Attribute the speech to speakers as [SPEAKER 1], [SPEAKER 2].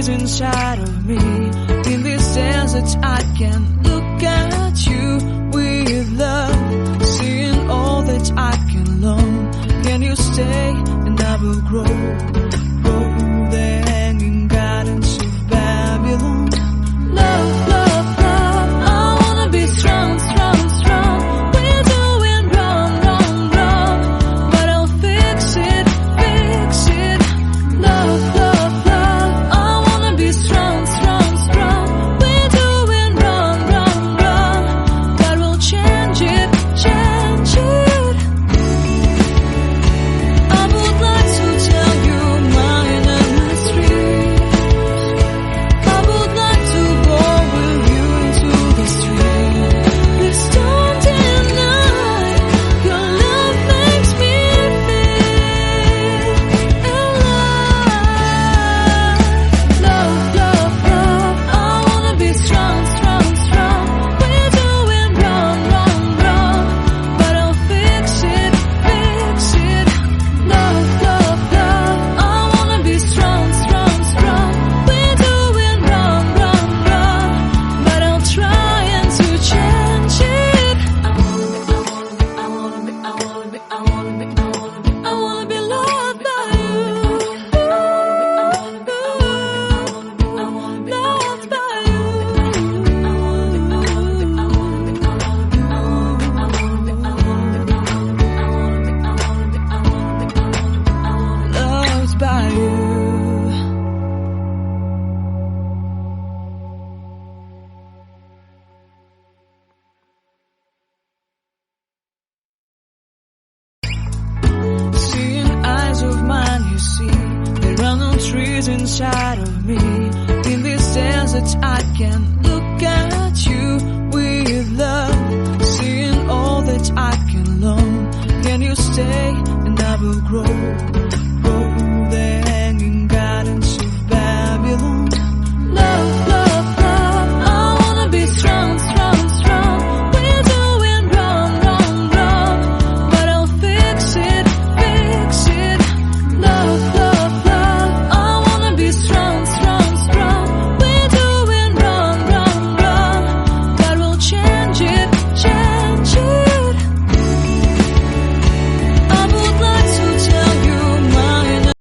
[SPEAKER 1] trees inside of me. In this desert I can look at you with love, seeing all that I can long. Can you stay and I will grow the hanging gardens of Babylon. Love, love, love, I wanna be strong, strong, strong. We're doing wrong, wrong, wrong, but I'll fix it, fix it. Love, love, love, I wanna be strong, strong, strong. We're doing wrong, wrong, wrong, but we'll change it, change it. I would like to tell you my mystery. I would like to go with you into the street. Please don't deny, your love makes me feel alive. Love, love, love, I wanna be strong, strong, strong. We're doing wrong, wrong, wrong, but I'll fix it, fix it. Love, love, love, I wanna be strong, strong, strong. We're doing wrong, wrong, wrong, but I'll try and to change it. I wanna be loved by you. Loved by you. Loved by you. Seeing eyes of mine, you see, there are no trees inside of me. In this desert I can look at you with love, seeing all that I can long. Can you stay and I will grow